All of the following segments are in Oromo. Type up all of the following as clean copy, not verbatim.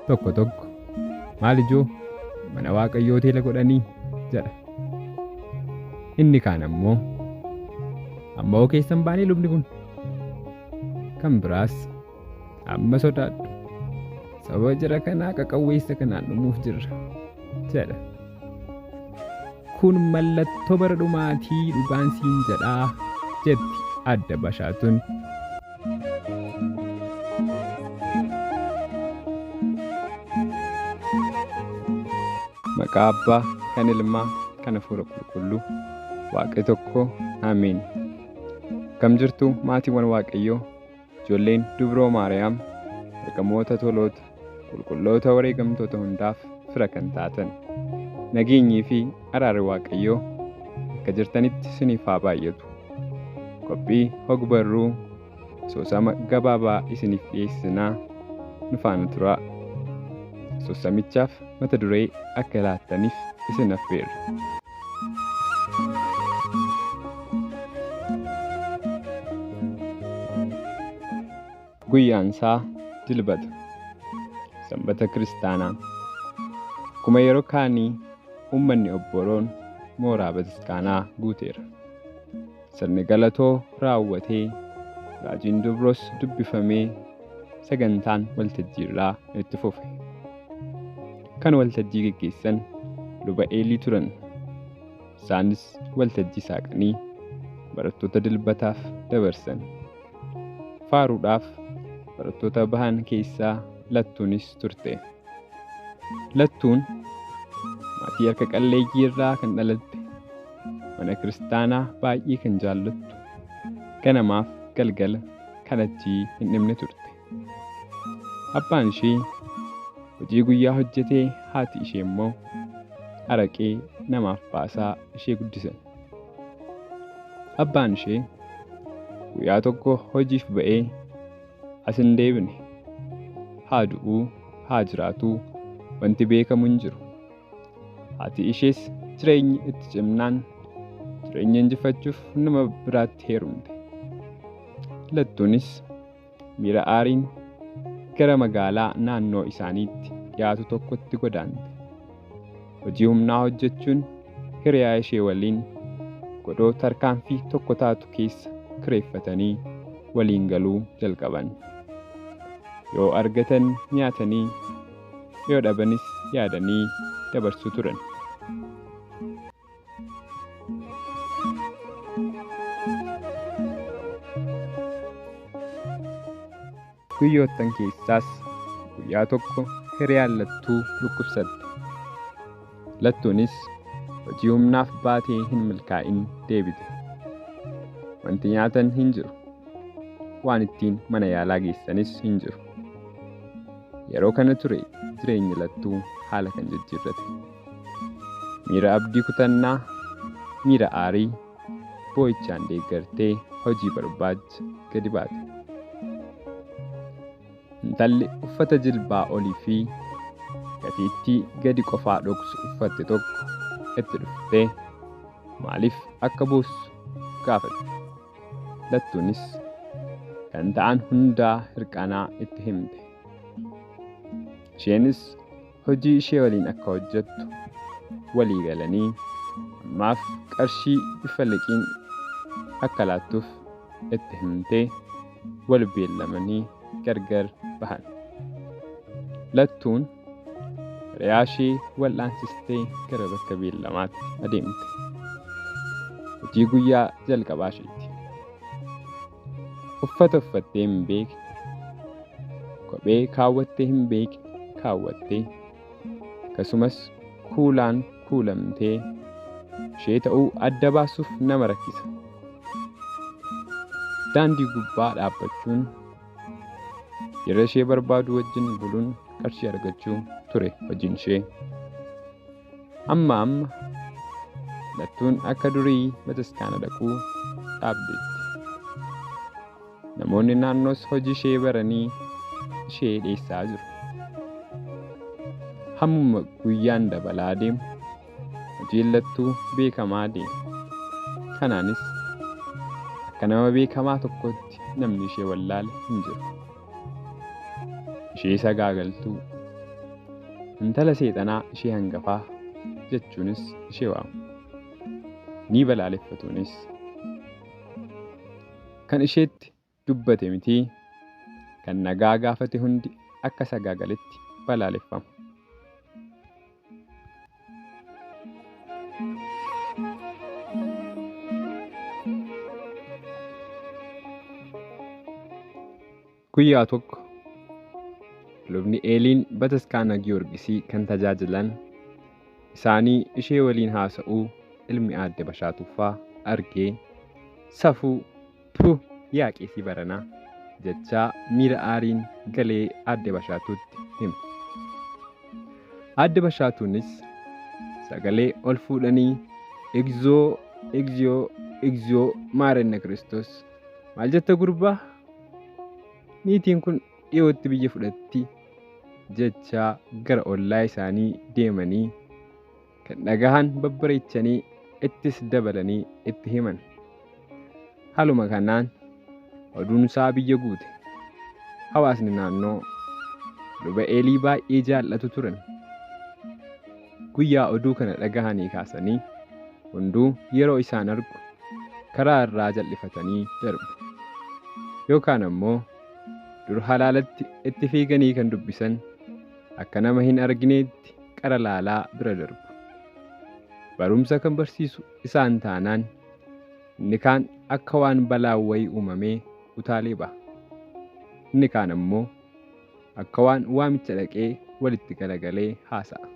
Tokko tokko maal ijoo mana Waaqayyoo teela godhanii jedha. Inni kaan ammoo amma oo keessan baanee lubni kun. Kan biraas amma sodaadhu sababa jara kanaa qaqawweessa kanaan dhumuuf jirra jedha. Kun mallattoo bara dhumaatii dhugaan siin jedhaa jetti adda bashaatuun. Maqaa Abbaa, kan Ilmaa, kan Hafuura Qulqulluu, Waaqa tokko, Ameen. Kam jirtu maatiiwwan Waaqayyoo, ijoolleen dubroo Maariyaam, ergamoota toloota, qulqulloota wareegamtoota hundaaf fira kan taatan. Nageenyii fi araarri Waaqayyoo akka jirtanitti isiniif haa baay'atu. Qophii hogbarruu asoosama gabaabaa isiniif dhiyeessinaa nu faana turaa. Asoosamichaaf mata duree akka laattaniif isin affeerra. Guyyaan isaa Dilbata, Sanbata Kiristaanaa. Akkuma yeroo kaanii uummanni obboroon mooraa Bataskaanaa guuteera. Sirni galatoo raawwatee raajiin dubros dubbifamee sagantaan waltajjiirraa itti fufe. Kan waltajjii geggeessan luba Eelii turan. Isaanis waltajjii saaqanii barattoota dilbataaf dabarsan. Faaruudhaaf barattoota bahan keessaa Lattuunis turte. Lattuun maatii harka qalleeyyii irraa kan dhalatte, mana kiristaanaa baay'ee kan jaallattu, ganamaaf galgala kan achii hin dhimne turte. Abbaan ishee hojii guyyaa hojjetee, haati ishee immoo araqee namaaf baasaa ishee guddisan. Abbaan ishee guyyaa tokko hojiif ba'ee as hin deebine. Haa du'uu haa jiraatuu wanti beekamu hin jiru. Haati ishees jireenyi itti cimnaan jireenya injifachuuf nama biraatti heerumte. Lattuunis miira aariin gara magaalaa naannoo isaaniitti dhiyaatu tokkotti godaante. Hojii humnaa hojjechuun hiriyaa ishee waliin godoo tarkaanfii tokko taatu keessa kireeffatanii waliin galuu jalqaban. Yoo argatan nyaatanii, yoo dhabanis yaadanii dabarsuu turan. Guyyoottan keessaas guyyaa tokko hiriyaan Lattuu dhukkubsatte. Lattuunis hojii humnaaf baatee hin milkaa'in deebite. Wanti nyaatan hin jiru. Waan ittiin mana yaalaa geessanis hin jiru. Yeroo kana ture jireenyi Lattuu haala kan jijjiirrate. Miira abdii kutannaa, miira aarii, boo'ichaan deeggartee hojii barbaacha gadi baate. Intalli uffata jilbaa olii fi gatiittii gadi qofaa dhoksu uffatte tokko itti dhuftee maaliif akka boossu gaafatte. Lattuunis kan ta'an hundaa hirqanaa itti himte. Isheenis hojii ishee waliin akka hojjettu walii galanii ammaaf qarshii bifa liqiin akka laattuuf itti himtee wal beellamanii gargar bahan. Lattuun hiriyaa ishee wal'aansistee gara bakka beellamaatti adeemte. Hojii guyyaa jalqabaa isheeti. Uffata uffattee hin beekne, kophee kaawwattee hin beekne kaawwattee, akkasumas kuulaan kuulamtee ishee ta'uu adda baasuuf nama rakkisa. Daandii gubbaa dhaabbachuun yeroo ishee barbaadu wajjin buluun qarshii argachuu ture hojiin ishee. Amma Lattuun akka durii bataskaana dhaquu dhaabdeetti. Namoonni naannoos hojii ishee baranii ishee dhiyeessaa jiru. Hammuma guyyaan dabalaa deemu hojiin Lattuu beekamaa deema. Kanaanis akka nama beekamaa tokkotti namni ishee wallaale hin jiru. Ishee sagaagaltuu, intala seexanaa ishee hangafaa jechuunis ishee waamu. Ni balaaleffatuunis. Kan isheetti dubbate mitii kan nagaa gaafate hundi akka sagaagaletti balaaleffama. Guyyaa tokko lubni Eeliin Bataskaana Giyoorgisii kan tajaajilan isaanii ishee waliin haasa'uu ilmi aadde Bashaatuffaa argee safuu yaa qeesii baranaa jechaa miira aariin galee aadde Bashaatuutti hime. Aadde Bashaatuunis sagalee ol fuudhanii egziyoo maarenna Kiristoos maal jetta gurbaa? Niitiin kun dhiyootti biyya fudhatti jechaa gara ollaa isaanii deemanii kan dhagahan babbareechanii ittis dabalanii itti himan. Haaluma kanaan oduun isaa biyya guute. Hawaasni naannoo luba Eelii baay'ee jaallatu turan. Guyyaa oduu kana dhagahanii kaasanii hunduu yeroo isaan argu karaa irraa jal'ifatanii darbu. Yookaan ammoo dur halaalatti itti fiiganii kan dubbisan akka nama hin argineetti qara laalaa bira darbu. Barumsa kan barsiisu isaan taanaan inni kaan akka waan balaa wayii uumamee utaalee ba'a. Inni kaan ammoo akka waan waamicha dhaqee walitti galagalee haasa'a.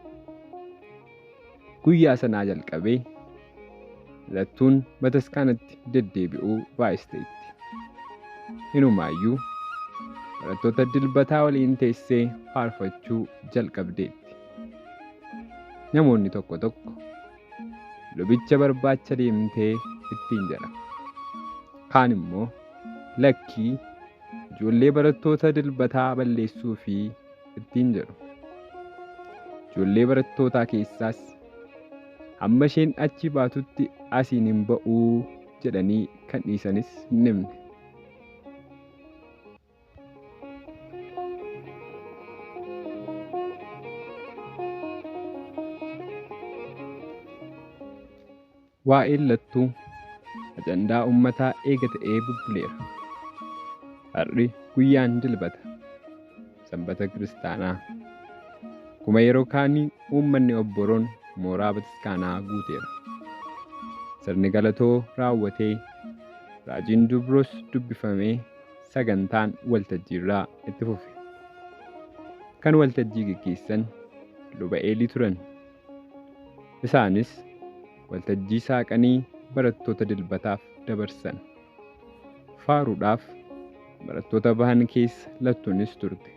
Guyyaa sanaa jalqabee lattuun Bataskaanatti deddeebi'uu baay'isteetti. Inumaayyuu barattoota dilbataa waliin teessee faarfachuu jalqabdeetti. Namoonni tokko tokko lubicha barbaacha deemtee ittiin jedha. Kaan immoo lakkii ijoollee barattoota dilbataa balleessuu fi ittiin jedhu. Ijoollee barattootaa keessaas hamma isheen achi baatutti asiin hin ba'uu jedhanii kan dhiisanis hin himne. Waa'een lattuu ajandaa uummataa eega ta'ee bubbuleera. Har'i guyyaan dilbata sanbata kiristaanaa. Kuma yeroo kaanii uummanni obboroon mooraa Bataskaanaa guuteera. Sirni galatoo raawwatee raajiin dubroos dubbifamee sagantaan waltajjiirraa itti fufe. Kan waltajjii gaggeessan luba Eelii turan. Isaanis waltajjii saaqanii barattoota dilbataaf dabarsan. Faaruudhaaf barattoota bahan keessa lattuunis turte.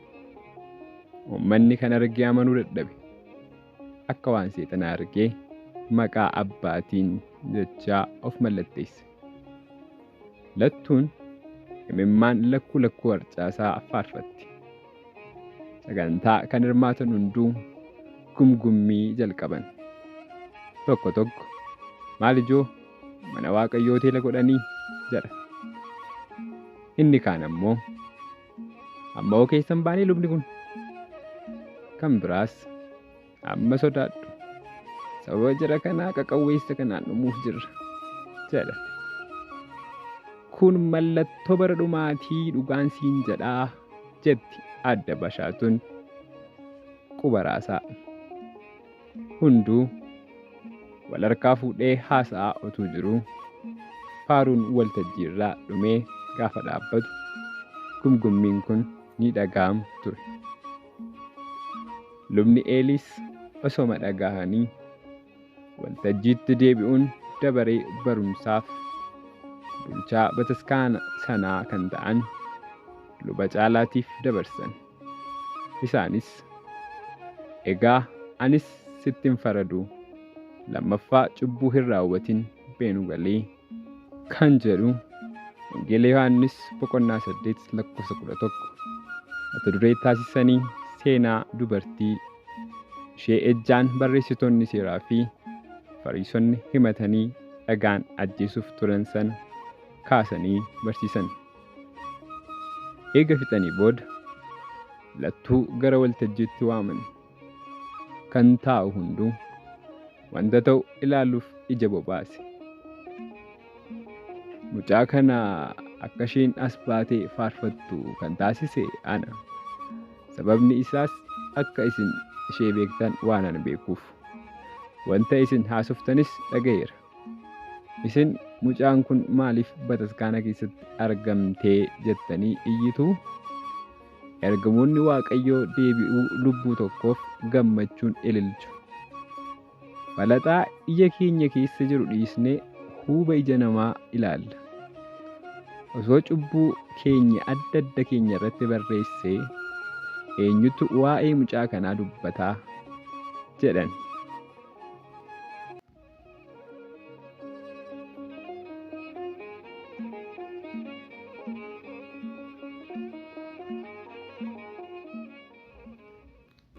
Uummanni kan argee amanuu dadhabe. Akka waan seexana argee maqaa abbaatiin jechaa of mallatteesse. Lattuun imimmaan lakkuu harcaasaa faarfatti. Sagantaa kan hirmaatan hunduu gumgummii jalqaban. Tokko tokko maal ijoo mana Waaqayyoo teela godhanii jedha. Inni kaan ammoo amma oo keessan baanii lubni kun. Kan biraas amma sodaadhu sababa jara kanaa qaqawweessa kanaan dhumuuf jirra jedha. Kun mallattoo bara dhumaatii dhugaan siin jedhaa jetti aadde Bashaatuun quba raasaa. Hunduu wal harkaa fuudhee haasa'aa otuu jiruu faaruun waltajjiirraa dhumee gaafa dhaabbatu gumgummiin kun ni dhaga'ama ture. Lubni Eeliis osoma dhagahanii waltajjiitti deebi'uun dabaree barumsaaf bulchaa Bataskaana sanaa kan ta'an luba caalaatiif dabarsan. Isaanis egaa anis sittin faraduu lammaffaa cubbuu hin raawwatin beenu galee kan jedhu Wangeela Yohaannis boqonnaa 8:11 mata duree taasisanii seenaa dubartii ishee ejjaan barreessitoonni seeraa fi fariisonni himatanii dhagaan ajjeesuuf turan sana kaasanii barsiisan. Eega fixanii booda lattuu gara waltajjiitti waaman. kan taa'u hunduu wanta ta'u ilaaluuf ija bobaase. Mucaa kana akka isheen as baatee faarfattu kan taasise ana. Sababni isaas akka isin ishee beektan waan ani beekuuf. Wanta isin haasoftanis dhaga'eera. Isin mucaan kun maaliif bataskaana keessatti argamtee jettanii iyyitu? Ergamoonni Waaqayyoo deebi'uu lubbuu tokkoof gammachuun ililchu. Falaxaa ija keenya keessa jiru dhiisnee huuba ija namaa ilaalla. Osoo cubbuu keenya adda adda keenya irratti barreessee eenyutu waa'ee mucaa kanaa dubbataa jedhan.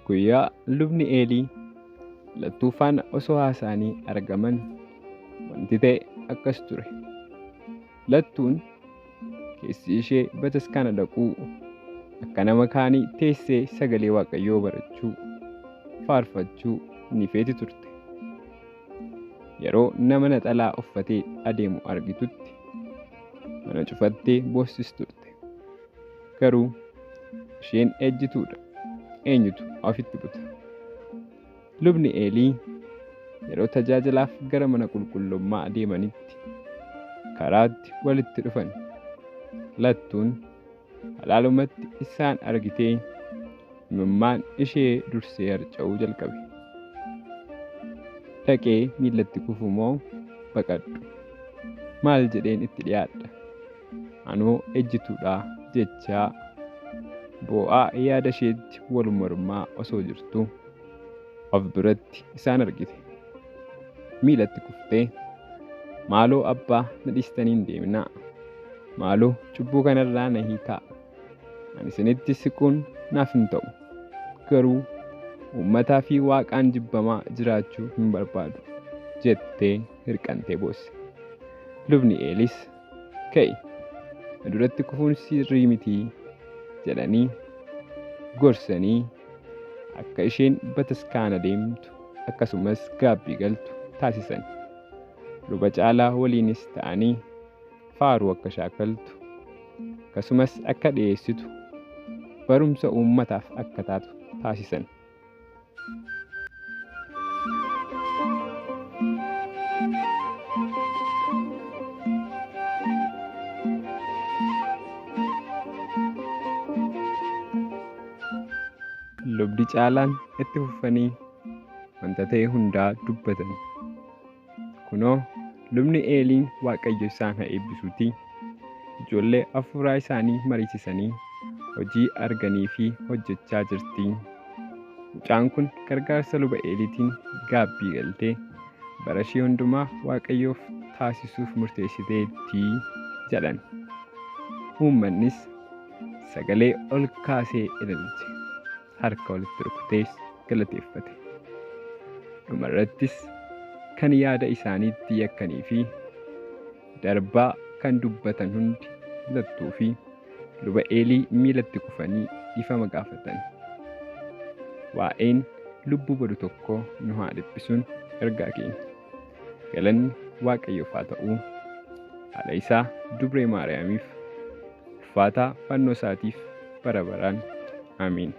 Guyyaa lubni Eelii lattuu faana osoo haasa'anii argaman wanti ta'e akkas ture. Lattuun keessi ishee bataskaana dhaquu akka nama kaanii teessee sagalee Waaqayyoo barachuu, faarfachuu ni feeti turte. Yeroo nama naxalaa uffatee adeemu argitutti mana cufattee boossis turte. Garuu isheen ejjituudha. Eenyutu ofitti buta? Lubni Eelii yeroo tajaajilaaf gara mana qulqullummaa adeemanitti karaatti walitti dhufan. Lattuun halaalumatti isaan argitee imimmaan ishee dursee harca'uu jalqabe. Dhaqee miillatti kufu moo baqadhu? Maal jedheen itti dhiyaadha? Anoo ejjituudha jechaa boo'aa yaada isheetti wal mormaa osoo jirtu of duratti isaan argite. Miillatti kuftee, maaloo abbaa na dhiistanii hin deeminaa. Maaloo cubbuu kanarraa na hiikaa. Ani isinitti siquun naaf hin ta'u. Garuu uummataa fi Waaqaan jibbamaa jiraachuu hin barbaadu jettee hirqantee boosse. Lubni Eeliis ka'i, na duratti kufuun sirrii mitii jedhanii gorsanii akka isheen bataskaana deemtu akkasumas gaabbii galtu taasisan. Luba caalaa waliinis ta'anii faaruu akka shaakaltu akkasumas akka dhiyeessitu barumsa uummataaf akka taatu taasisan. Lubdi caalaan itti fufanii wanta ta'e hundaa dubbatan. Kunoo lubni Eeliin Waaqayyo isaan haa eebbisuutii ijoollee hafuuraa isaanii mariisisanii hojii arganii fi hojjechaa jirti. Mucaan kun gargaarsa luba Eeliitiin gaabbii galtee bara ishee hundumaa Waaqayyoof taasisuuf murteessiteetti jedhan. Uummannis sagalee ol kaasee ililche. Harka walitti rukutees galateeffate. Dhumarrattis kan yaada isaaniitti yakkanii fi darbaa kan dubbatan hundi lattuu fi luba Eelii miilatti kufanii dhiifama gaafatan. Waa'een lubbuu badu tokko nu haa dhiphisuun ergaa keenya. Galanni Waaqayyoof haa ta'u. Haadha isaa Dubree Maariyaamiif, uffata fannoo isaatiif bara baraan. Amiin.